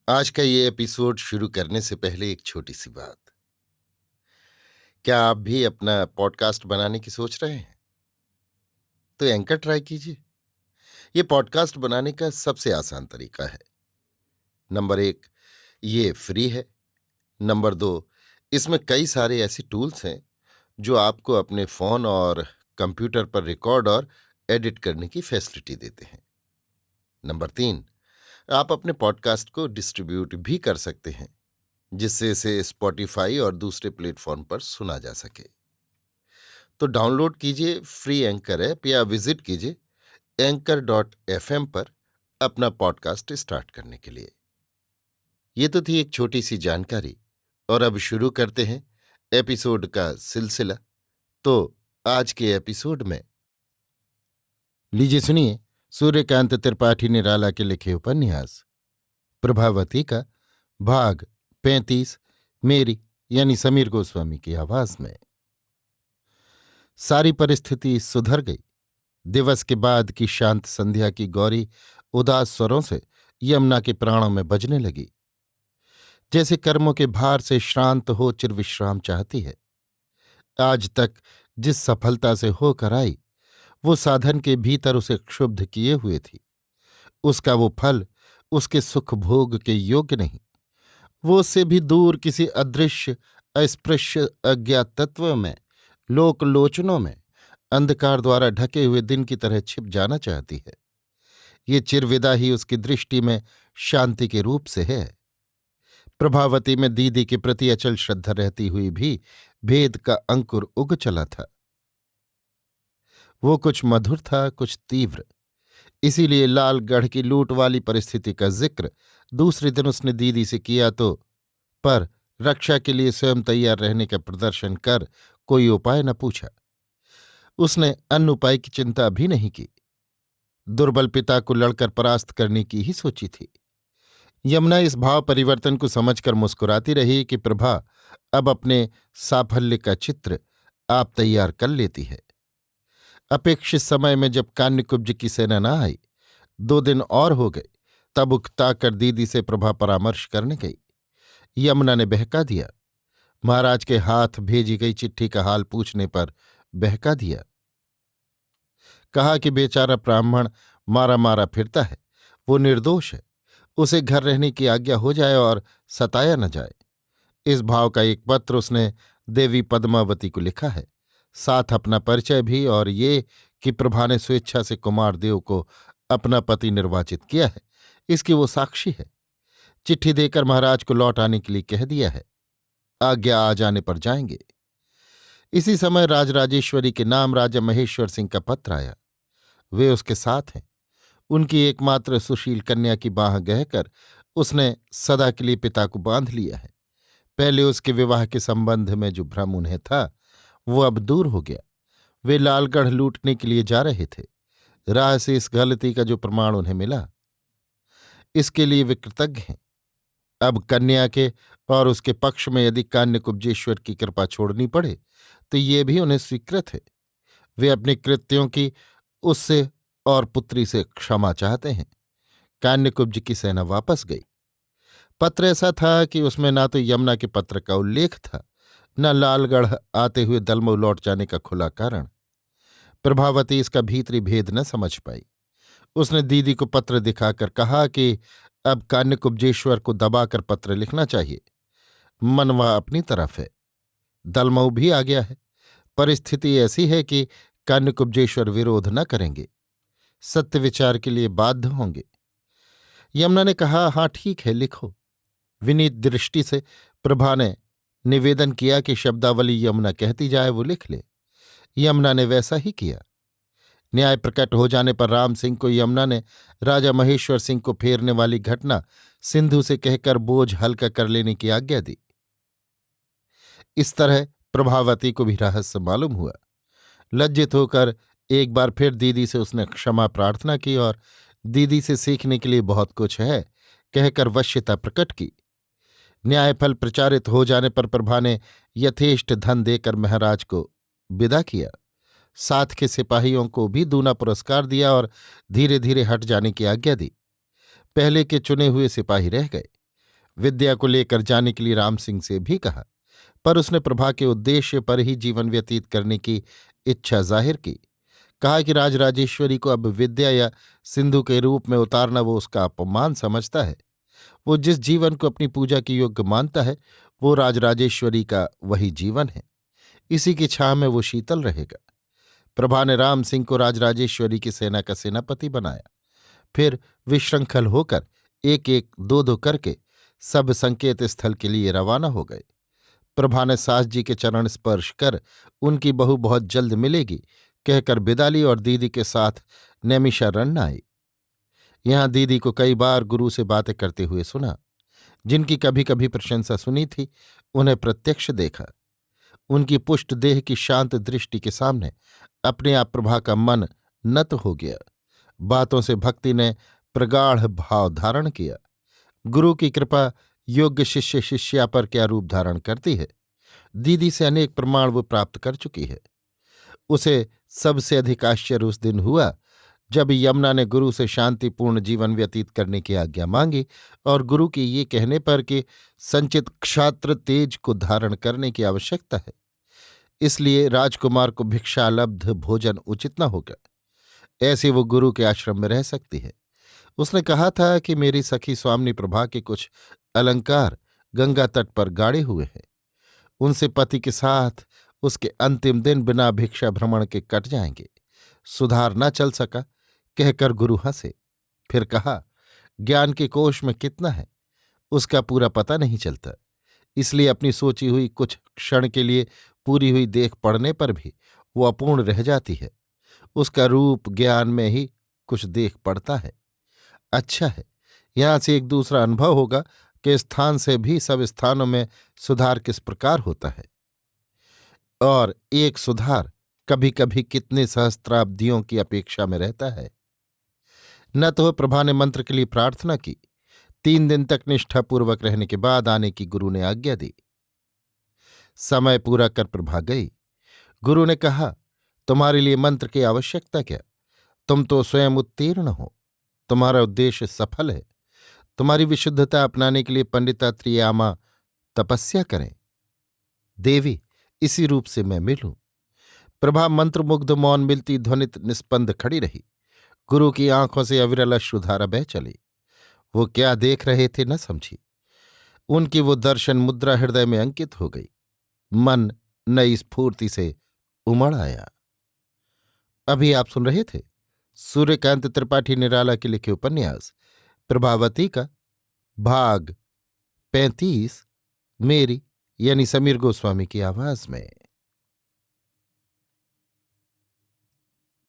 आज का ये एपिसोड शुरू करने से पहले एक छोटी सी बात। क्या आप भी अपना पॉडकास्ट बनाने की सोच रहे हैं? तो एंकर ट्राई कीजिए। ये पॉडकास्ट बनाने का सबसे आसान तरीका है। नंबर 1, ये फ्री है। नंबर 2, इसमें कई सारे ऐसे टूल्स हैं जो आपको अपने फोन और कंप्यूटर पर रिकॉर्ड और एडिट करने की फैसिलिटी देते हैं। नंबर 3, आप अपने पॉडकास्ट को डिस्ट्रीब्यूट भी कर सकते हैं, जिससे इसे स्पॉटिफाई और दूसरे प्लेटफॉर्म पर सुना जा सके। तो डाउनलोड कीजिए फ्री एंकर ऐप या विजिट कीजिए anchor.fm पर अपना पॉडकास्ट स्टार्ट करने के लिए। ये तो थी एक छोटी सी जानकारी, और अब शुरू करते हैं एपिसोड का सिलसिला। तो आज के एपिसोड में लीजिए सुनिए सूर्यकांत त्रिपाठी निराला के लिखे उपन्यास प्रभावती का भाग 35, मेरी यानी समीर गोस्वामी की आवाज में। सारी परिस्थिति सुधर गई। दिवस के बाद की शांत संध्या की गौरी उदास स्वरों से यमुना के प्राणों में बजने लगी। जैसे कर्मों के भार से श्रांत हो चिरविश्राम चाहती है। आज तक जिस सफलता से होकर आई, वो साधन के भीतर उसे क्षुब्ध किए हुए थी। उसका वो फल उसके सुख भोग के योग्य नहीं। वो उससे भी दूर किसी अदृश्य अस्पृश्य अज्ञात तत्व में, लोकलोचनों में अंधकार द्वारा ढके हुए दिन की तरह छिप जाना चाहती है। ये चिरविदा ही उसकी दृष्टि में शांति के रूप से है। प्रभावती में दीदी के प्रति अचल श्रद्धा रहती हुई भी भेद का अंकुर उग चला था। वो कुछ मधुर था, कुछ तीव्र। इसीलिए लालगढ़ की लूट वाली परिस्थिति का जिक्र दूसरे दिन उसने दीदी से किया तो, पर रक्षा के लिए स्वयं तैयार रहने का प्रदर्शन कर कोई उपाय न पूछा। उसने अन्य उपाय की चिंता भी नहीं की। दुर्बल पिता को लड़कर परास्त करने की ही सोची थी। यमुना इस भाव परिवर्तन को समझकर मुस्कुराती रही कि प्रभा अब अपने साफल्य का चित्र आप तैयार कर लेती है। अपेक्षित समय में जब कान्यकुब्ज की सेना न आई, 2 दिन और हो गए, तब उकताकर दीदी से प्रभा परामर्श करने गई। यमुना ने बहका दिया। महाराज के हाथ भेजी गई चिट्ठी का हाल पूछने पर बहका दिया। कहा कि बेचारा ब्राह्मण मारा मारा फिरता है, वो निर्दोष है, उसे घर रहने की आज्ञा हो जाए और सताया न जाए। इस भाव का एक पत्र उसने देवी पद्मावती को लिखा है, साथ अपना परिचय भी, और ये कि प्रभा ने स्वेच्छा से कुमार देव को अपना पति निर्वाचित किया है, इसकी वो साक्षी है। चिट्ठी देकर महाराज को लौट आने के लिए कह दिया है। आज्ञा आ जाने पर जाएंगे। इसी समय राजराजेश्वरी के नाम राजा महेश्वर सिंह का पत्र आया। वे उसके साथ हैं। उनकी एकमात्र सुशील कन्या की बाह गहकर उसने सदा के लिए पिता को बांध लिया है। पहले उसके विवाह के संबंध में जो भ्रम उन्हें था, वो अब दूर हो गया। वे लालगढ़ लूटने के लिए जा रहे थे। राह से इस गलती का जो प्रमाण उन्हें मिला, इसके लिए वे कृतज्ञ हैं। अब कन्या के और उसके पक्ष में यदि कान्यकुब्जेश्वर की कृपा छोड़नी पड़े तो ये भी उन्हें स्वीकृत है। वे अपने कृत्यों की उससे और पुत्री से क्षमा चाहते हैं। कान्यकुब्ज की सेना वापस गई। पत्र ऐसा था कि उसमें ना तो यमुना के पत्र का उल्लेख था, न लालगढ़ आते हुए दलमऊ लौट जाने का खुला कारण। प्रभावती इसका भीतरी भेद न समझ पाई। उसने दीदी को पत्र दिखाकर कहा कि अब कान्यकुब्जेश्वर को दबाकर पत्र लिखना चाहिए। मन वह अपनी तरफ है। दलमऊ भी आ गया है। परिस्थिति ऐसी है कि कान्यकुब्जेश्वर विरोध न करेंगे, सत्य विचार के लिए बाध्य होंगे। यमुना ने कहा, हाँ ठीक है, लिखो। विनीत दृष्टि से प्रभा ने निवेदन किया कि शब्दावली यमुना कहती जाए वो लिख ले। यमुना ने वैसा ही किया। न्याय प्रकट हो जाने पर राम सिंह को यमुना ने राजा महेश्वर सिंह को फेरने वाली घटना सिंधु से कहकर बोझ हल्का कर लेने की आज्ञा दी। इस तरह प्रभावती को भी रहस्य मालूम हुआ। लज्जित होकर एक बार फिर दीदी से उसने क्षमा प्रार्थना की और दीदी से सीखने के लिए बहुत कुछ है कहकर वश्यता प्रकट की। न्यायफल प्रचारित हो जाने पर प्रभा ने यथेष्ट धन देकर महाराज को विदा किया। साथ के सिपाहियों को भी दूना पुरस्कार दिया और धीरे धीरे हट जाने की आज्ञा दी। पहले के चुने हुए सिपाही रह गए। विद्या को लेकर जाने के लिए राम सिंह से भी कहा, पर उसने प्रभा के उद्देश्य पर ही जीवन व्यतीत करने की इच्छा जाहिर की। कहा कि राजराजेश्वरी को अब विद्या या सिंधु के रूप में उतारना वो उसका अपमान समझता है। वो जिस जीवन को अपनी पूजा के योग्य मानता है वो राजराजेश्वरी का वही जीवन है। इसी की छाह में वो शीतल रहेगा। प्रभा ने राम सिंह को राजराजेश्वरी की सेना का सेनापति बनाया। फिर विशृंखल होकर एक एक दो दो करके सब संकेत स्थल के लिए रवाना हो गए। प्रभा ने सास जी के चरण स्पर्श कर उनकी बहू बहुत जल्द मिलेगी कहकर विदा ली और दीदी के साथ नैमिषारण्य आई। यहां दीदी को कई बार गुरु से बातें करते हुए सुना। जिनकी कभी कभी प्रशंसा सुनी थी उन्हें प्रत्यक्ष देखा। उनकी पुष्ट देह की शांत दृष्टि के सामने अपने आप प्रभा का मन नत हो गया। बातों से भक्ति ने प्रगाढ़ भाव धारण किया। गुरु की कृपा योग्य शिष्य शिष्या पर क्या रूप धारण करती है, दीदी से अनेक प्रमाण वो प्राप्त कर चुकी है। उसे सबसे अधिक आश्चर्य उस दिन हुआ जब यमुना ने गुरु से शांतिपूर्ण जीवन व्यतीत करने की आज्ञा मांगी और गुरु के ये कहने पर कि संचित क्षात्र तेज को धारण करने की आवश्यकता है, इसलिए राजकुमार को भिक्षालब्ध भोजन उचित न होगा, ऐसे वो गुरु के आश्रम में रह सकती है। उसने कहा था कि मेरी सखी स्वामिनी प्रभा के कुछ अलंकार गंगा तट पर गाड़े हुए हैं, उनसे पति के साथ उसके अंतिम दिन बिना भिक्षा भ्रमण के कट जाएंगे। सुधार न चल सका कहकर गुरु हंसे। फिर कहा, ज्ञान के कोश में कितना है उसका पूरा पता नहीं चलता, इसलिए अपनी सोची हुई कुछ क्षण के लिए पूरी हुई देख पड़ने पर भी वो अपूर्ण रह जाती है। उसका रूप ज्ञान में ही कुछ देख पड़ता है। अच्छा है, यहां से एक दूसरा अनुभव होगा कि स्थान से भी सब स्थानों में सुधार किस प्रकार होता है और एक सुधार कभी कभी कितने सहस्त्राब्दियों की अपेक्षा में रहता है। न तो प्रभा ने मंत्र के लिए प्रार्थना की। 3 दिन तक निष्ठापूर्वक रहने के बाद आने की गुरु ने आज्ञा दी। समय पूरा कर प्रभा गई। गुरु ने कहा, तुम्हारे लिए मंत्र की आवश्यकता क्या, तुम तो स्वयं उत्तीर्ण हो, तुम्हारा उद्देश्य सफल है। तुम्हारी विशुद्धता अपनाने के लिए पंडितात्रि आमा तपस्या करें। देवी, इसी रूप से मैं मिलूं। प्रभा मंत्रमुग्ध मौन मिलती ध्वनित निस्पंद खड़ी रही। गुरु की आंखों से अविरल अश्रुधारा बह चली। वो क्या देख रहे थे न समझी। उनकी वो दर्शन मुद्रा हृदय में अंकित हो गई। मन नई स्फूर्ति से उमड़ आया। अभी आप सुन रहे थे सूर्यकांत त्रिपाठी निराला के लिखे उपन्यास प्रभावती का भाग 35 मेरी यानी समीर गोस्वामी की आवाज में।